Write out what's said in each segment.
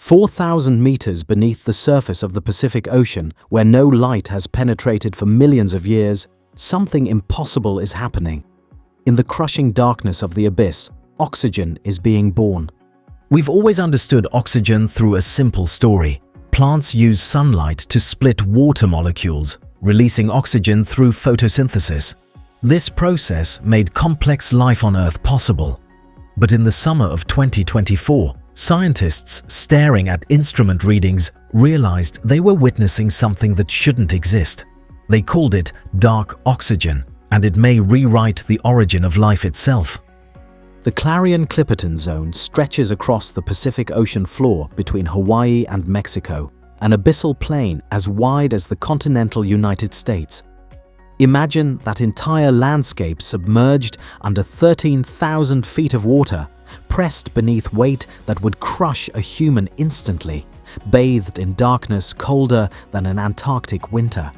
4,000 meters beneath the surface of the Pacific Ocean, where no light has penetrated for millions of years, something impossible is happening. In the crushing darkness of the abyss, oxygen is being born. We've always understood oxygen through a simple story. Plants use sunlight to split water molecules, releasing oxygen through photosynthesis. This process made complex life on Earth possible. But in the summer of 2024, scientists staring at instrument readings realized they were witnessing something that shouldn't exist. They called it dark oxygen, and it may rewrite the origin of life itself. The Clarion-Clipperton Zone stretches across the Pacific Ocean floor between Hawaii and Mexico, an abyssal plain as wide as the continental United States. Imagine that entire landscape submerged under 13,000 feet of water, pressed beneath weight that would crush a human instantly, bathed in darkness colder than an Antarctic winter.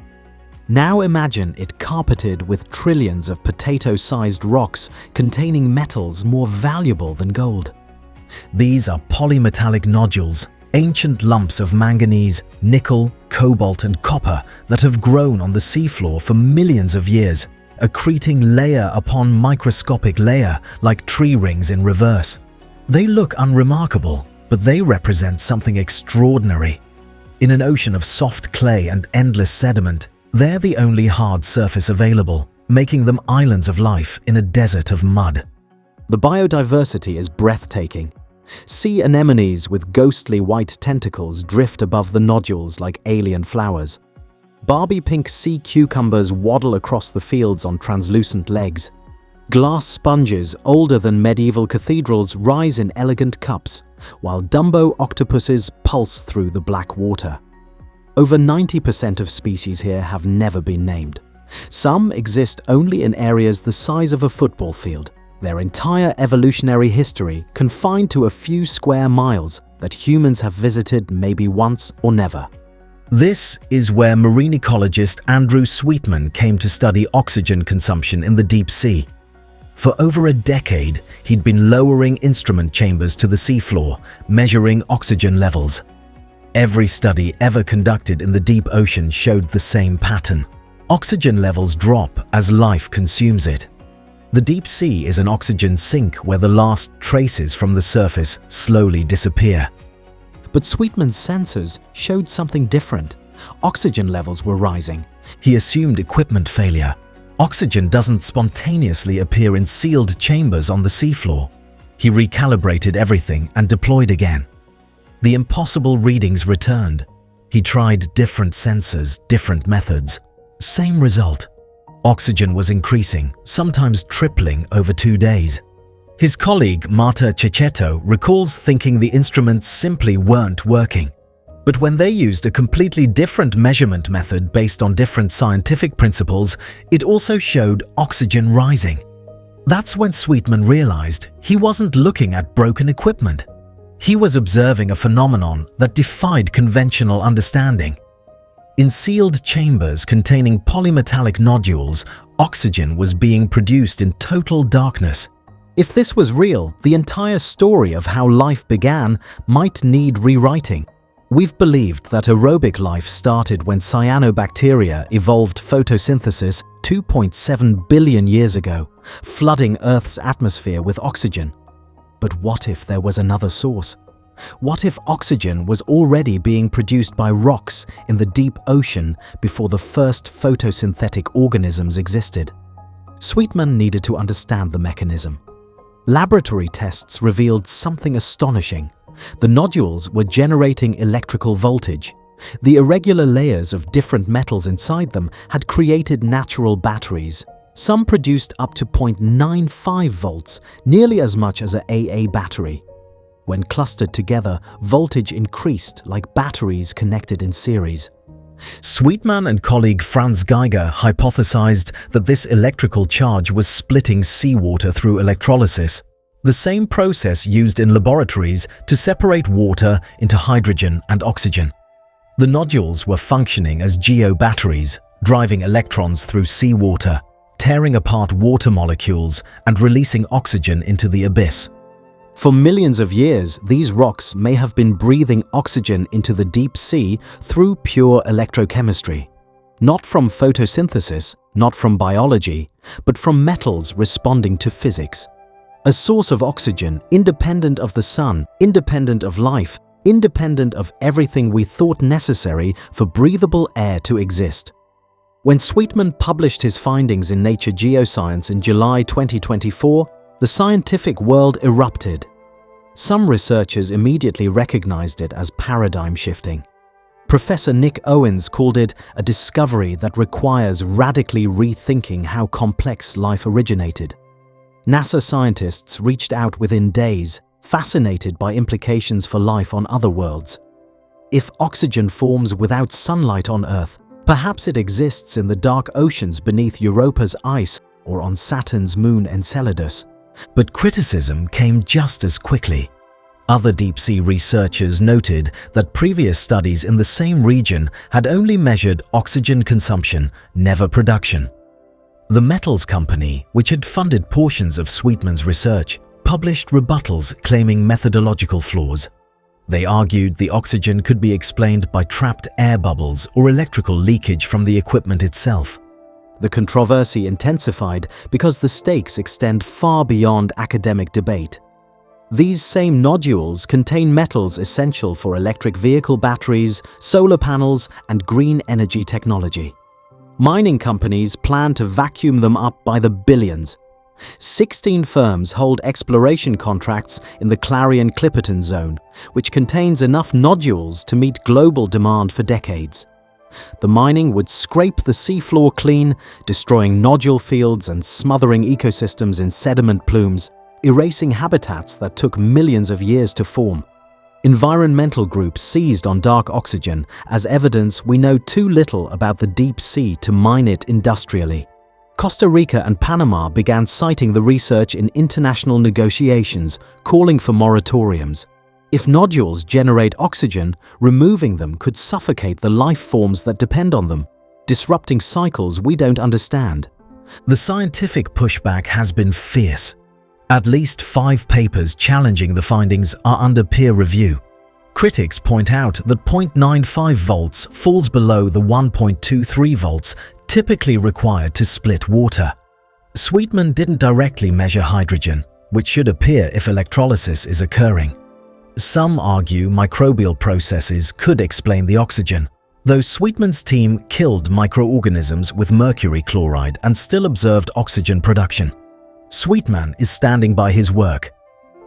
Now imagine it carpeted with trillions of potato-sized rocks containing metals more valuable than gold. These are polymetallic nodules, ancient lumps of manganese, nickel, cobalt and copper that have grown on the seafloor for millions of years, accreting layer upon microscopic layer like tree rings in reverse. They look unremarkable, but they represent something extraordinary. In an ocean of soft clay and endless sediment, they're the only hard surface available, making them islands of life in a desert of mud. The biodiversity is breathtaking. Sea anemones with ghostly white tentacles drift above the nodules like alien flowers. Barbie pink sea cucumbers waddle across the fields on translucent legs. Glass sponges older than medieval cathedrals rise in elegant cups, while Dumbo octopuses pulse through the black water. Over 90% of species here have never been named. Some exist only in areas the size of a football field, their entire evolutionary history confined to a few square miles that humans have visited maybe once or never. This is where marine ecologist Andrew Sweetman came to study oxygen consumption in the deep sea. For over a decade, he'd been lowering instrument chambers to the seafloor, measuring oxygen levels. Every study ever conducted in the deep ocean showed the same pattern. Oxygen levels drop as life consumes it. The deep sea is an oxygen sink where the last traces from the surface slowly disappear. But Sweetman's sensors showed something different. Oxygen levels were rising. He assumed equipment failure. Oxygen doesn't spontaneously appear in sealed chambers on the seafloor. He recalibrated everything and deployed again. The impossible readings returned. He tried different sensors, different methods. Same result. Oxygen was increasing, sometimes tripling over 2 days. His colleague Marta Cecchetto recalls thinking the instruments simply weren't working. But when they used a completely different measurement method based on different scientific principles, it also showed oxygen rising. That's when Sweetman realized he wasn't looking at broken equipment. He was observing a phenomenon that defied conventional understanding. In sealed chambers containing polymetallic nodules, oxygen was being produced in total darkness. If this was real, the entire story of how life began might need rewriting. We've believed that aerobic life started when cyanobacteria evolved photosynthesis 2.7 billion years ago, flooding Earth's atmosphere with oxygen. But what if there was another source? What if oxygen was already being produced by rocks in the deep ocean before the first photosynthetic organisms existed? Sweetman needed to understand the mechanism. Laboratory tests revealed something astonishing. The nodules were generating electrical voltage. The irregular layers of different metals inside them had created natural batteries. Some produced up to 0.95 volts, nearly as much as an AA battery. When clustered together, voltage increased like batteries connected in series. Sweetman and colleague Franz Geiger hypothesized that this electrical charge was splitting seawater through electrolysis, the same process used in laboratories to separate water into hydrogen and oxygen. The nodules were functioning as geobatteries, driving electrons through seawater, tearing apart water molecules and releasing oxygen into the abyss. For millions of years, these rocks may have been breathing oxygen into the deep sea through pure electrochemistry. Not from photosynthesis, not from biology, but from metals responding to physics. A source of oxygen independent of the sun, independent of life, independent of everything we thought necessary for breathable air to exist. When Sweetman published his findings in Nature Geoscience in July 2024, the scientific world erupted. Some researchers immediately recognized it as paradigm shifting. Professor Nick Owens called it a discovery that requires radically rethinking how complex life originated. NASA scientists reached out within days, fascinated by implications for life on other worlds. If oxygen forms without sunlight on Earth, perhaps it exists in the dark oceans beneath Europa's ice or on Saturn's moon Enceladus. But criticism came just as quickly. Other deep-sea researchers noted that previous studies in the same region had only measured oxygen consumption, never production. The Metals Company, which had funded portions of Sweetman's research, published rebuttals claiming methodological flaws. They argued the oxygen could be explained by trapped air bubbles or electrical leakage from the equipment itself. The controversy intensified because the stakes extend far beyond academic debate. These same nodules contain metals essential for electric vehicle batteries, solar panels, and green energy technology. Mining companies plan to vacuum them up by the billions. 16 firms hold exploration contracts in the Clarion-Clipperton Zone, which contains enough nodules to meet global demand for decades. The mining would scrape the seafloor clean, destroying nodule fields and smothering ecosystems in sediment plumes, erasing habitats that took millions of years to form. Environmental groups seized on dark oxygen as evidence we know too little about the deep sea to mine it industrially. Costa Rica and Panama began citing the research in international negotiations, calling for moratoriums. If nodules generate oxygen, removing them could suffocate the life forms that depend on them, disrupting cycles we don't understand. The scientific pushback has been fierce. At least 5 papers challenging the findings are under peer review. Critics point out that 0.95 volts falls below the 1.23 volts typically required to split water. Sweetman didn't directly measure hydrogen, which should appear if electrolysis is occurring. Some argue microbial processes could explain the oxygen, though Sweetman's team killed microorganisms with mercury chloride and still observed oxygen production. Sweetman is standing by his work.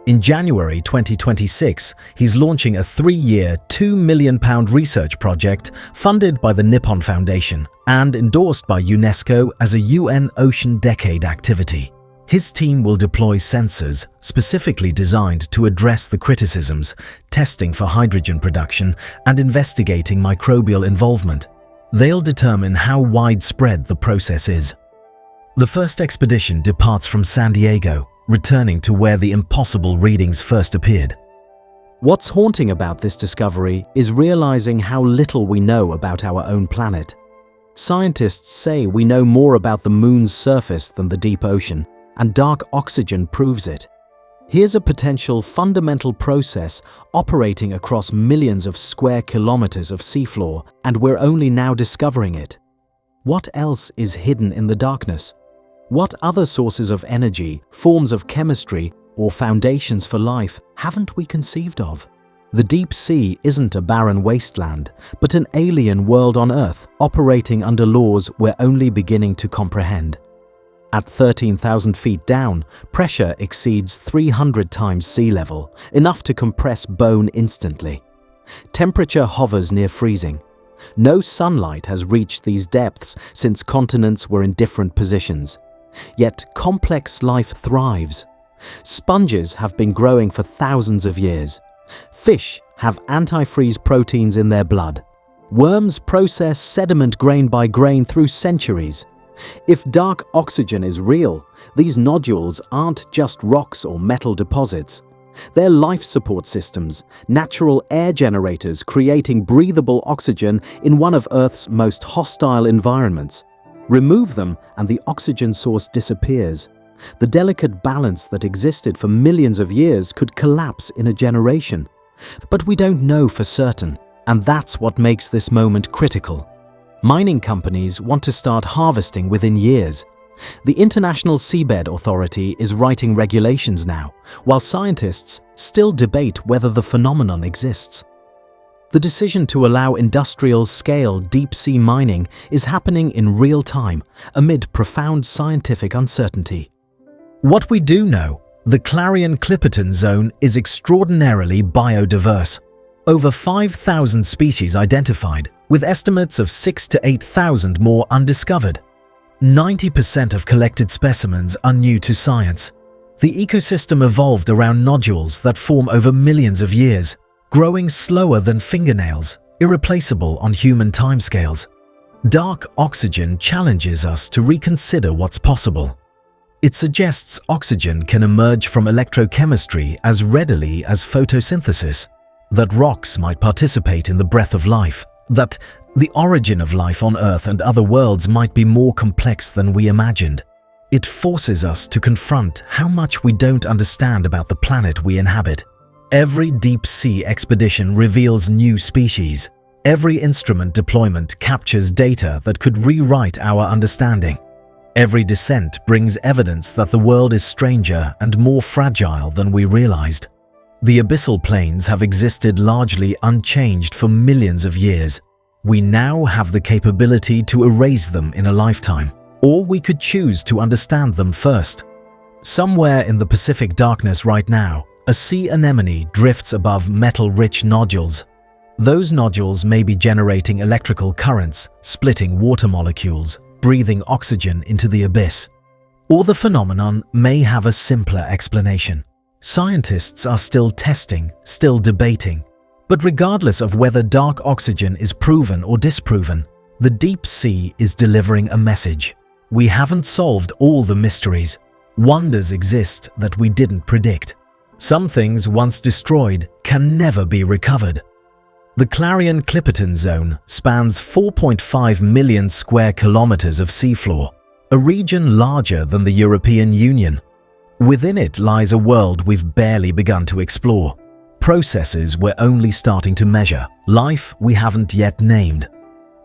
In January 2026, he's launching a 3-year, £2 million research project funded by the Nippon Foundation and endorsed by UNESCO as a UN Ocean Decade activity. His team will deploy sensors specifically designed to address the criticisms, testing for hydrogen production and investigating microbial involvement. They'll determine how widespread the process is. The first expedition departs from San Diego, returning to where the impossible readings first appeared. What's haunting about this discovery is realizing how little we know about our own planet. Scientists say we know more about the moon's surface than the deep ocean, and dark oxygen proves it. Here's a potential fundamental process operating across millions of square kilometers of seafloor, and we're only now discovering it. What else is hidden in the darkness? What other sources of energy, forms of chemistry, or foundations for life haven't we conceived of? The deep sea isn't a barren wasteland, but an alien world on Earth operating under laws we're only beginning to comprehend. At 13,000 feet down, pressure exceeds 300 times sea level, enough to compress bone instantly. Temperature hovers near freezing. No sunlight has reached these depths since continents were in different positions. Yet complex life thrives. Sponges have been growing for thousands of years. Fish have antifreeze proteins in their blood. Worms process sediment grain by grain through centuries. If dark oxygen is real, these nodules aren't just rocks or metal deposits. They're life support systems, natural air generators creating breathable oxygen in one of Earth's most hostile environments. Remove them and the oxygen source disappears. The delicate balance that existed for millions of years could collapse in a generation. But we don't know for certain, and that's what makes this moment critical. Mining companies want to start harvesting within years. The International Seabed Authority is writing regulations now, while scientists still debate whether the phenomenon exists. The decision to allow industrial-scale deep-sea mining is happening in real time, amid profound scientific uncertainty. What we do know, the Clarion-Clipperton Zone is extraordinarily biodiverse. Over 5,000 species identified, with estimates of 6,000 to 8,000 more undiscovered. 90% of collected specimens are new to science. The ecosystem evolved around nodules that form over millions of years, growing slower than fingernails, irreplaceable on human timescales. Dark oxygen challenges us to reconsider what's possible. It suggests oxygen can emerge from electrochemistry as readily as photosynthesis, that rocks might participate in the breath of life, that the origin of life on Earth and other worlds might be more complex than we imagined. It forces us to confront how much we don't understand about the planet we inhabit. Every deep-sea expedition reveals new species. Every instrument deployment captures data that could rewrite our understanding. Every descent brings evidence that the world is stranger and more fragile than we realized. The abyssal plains have existed largely unchanged for millions of years. We now have the capability to erase them in a lifetime, or we could choose to understand them first. Somewhere in the Pacific darkness right now, a sea anemone drifts above metal-rich nodules. Those nodules may be generating electrical currents, splitting water molecules, breathing oxygen into the abyss. Or the phenomenon may have a simpler explanation. Scientists are still testing, still debating. But regardless of whether dark oxygen is proven or disproven, the deep sea is delivering a message. We haven't solved all the mysteries. Wonders exist that we didn't predict. Some things once destroyed can never be recovered. The Clarion-Clipperton Zone spans 4.5 million square kilometers of seafloor, a region larger than the European Union. Within it lies a world we've barely begun to explore. Processes we're only starting to measure, life we haven't yet named.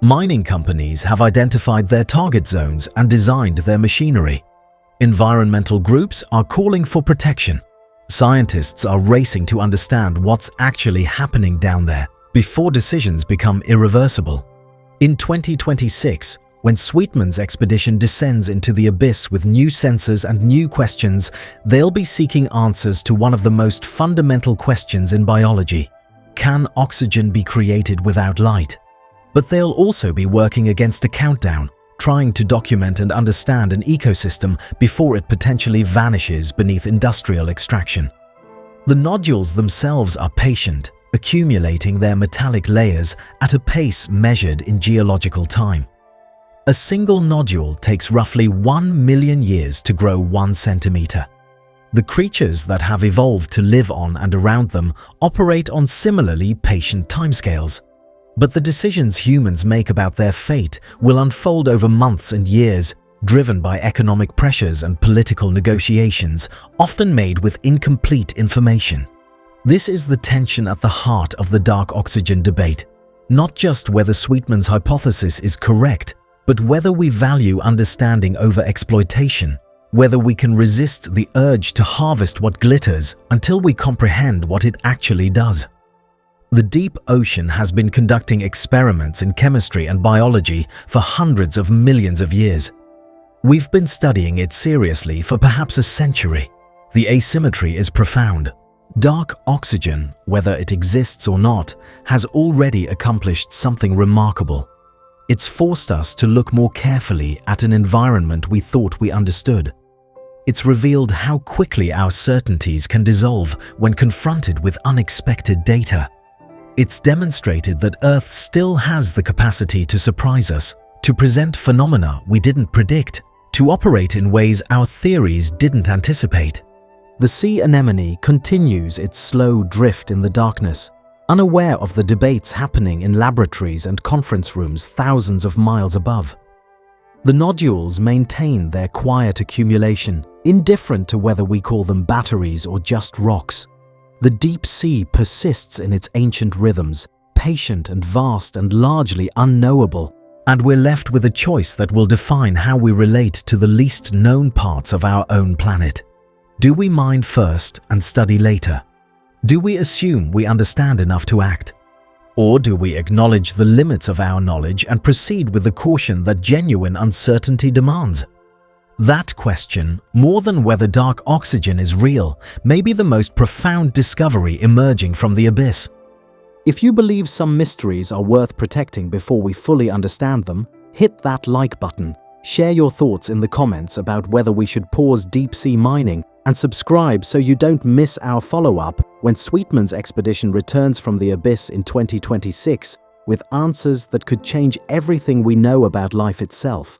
Mining companies have identified their target zones and designed their machinery. Environmental groups are calling for protection. Scientists are racing to understand what's actually happening down there before decisions become irreversible. In 2026, when Sweetman's expedition descends into the abyss with new sensors and new questions, they'll be seeking answers to one of the most fundamental questions in biology. Can oxygen be created without light? But they'll also be working against a countdown, trying to document and understand an ecosystem before it potentially vanishes beneath industrial extraction. The nodules themselves are patient, accumulating their metallic layers at a pace measured in geological time. A single nodule takes roughly 1 million years to grow 1 centimeter. The creatures that have evolved to live on and around them operate on similarly patient timescales. But the decisions humans make about their fate will unfold over months and years, driven by economic pressures and political negotiations, often made with incomplete information. This is the tension at the heart of the dark oxygen debate. Not just whether Sweetman's hypothesis is correct, but whether we value understanding over exploitation, whether we can resist the urge to harvest what glitters until we comprehend what it actually does. The deep ocean has been conducting experiments in chemistry and biology for hundreds of millions of years. We've been studying it seriously for perhaps a century. The asymmetry is profound. Dark oxygen, whether it exists or not, has already accomplished something remarkable. It's forced us to look more carefully at an environment we thought we understood. It's revealed how quickly our certainties can dissolve when confronted with unexpected data. It's demonstrated that Earth still has the capacity to surprise us, to present phenomena we didn't predict, to operate in ways our theories didn't anticipate. The sea anemone continues its slow drift in the darkness, unaware of the debates happening in laboratories and conference rooms thousands of miles above. The nodules maintain their quiet accumulation, indifferent to whether we call them batteries or just rocks. The deep sea persists in its ancient rhythms, patient and vast and largely unknowable, and we're left with a choice that will define how we relate to the least known parts of our own planet. Do we mine first and study later? Do we assume we understand enough to act? Or do we acknowledge the limits of our knowledge and proceed with the caution that genuine uncertainty demands? That question, more than whether dark oxygen is real, may be the most profound discovery emerging from the abyss. If you believe some mysteries are worth protecting before we fully understand them, hit that like button, share your thoughts in the comments about whether we should pause deep-sea mining, and subscribe so you don't miss our follow-up when Sweetman's expedition returns from the abyss in 2026 with answers that could change everything we know about life itself.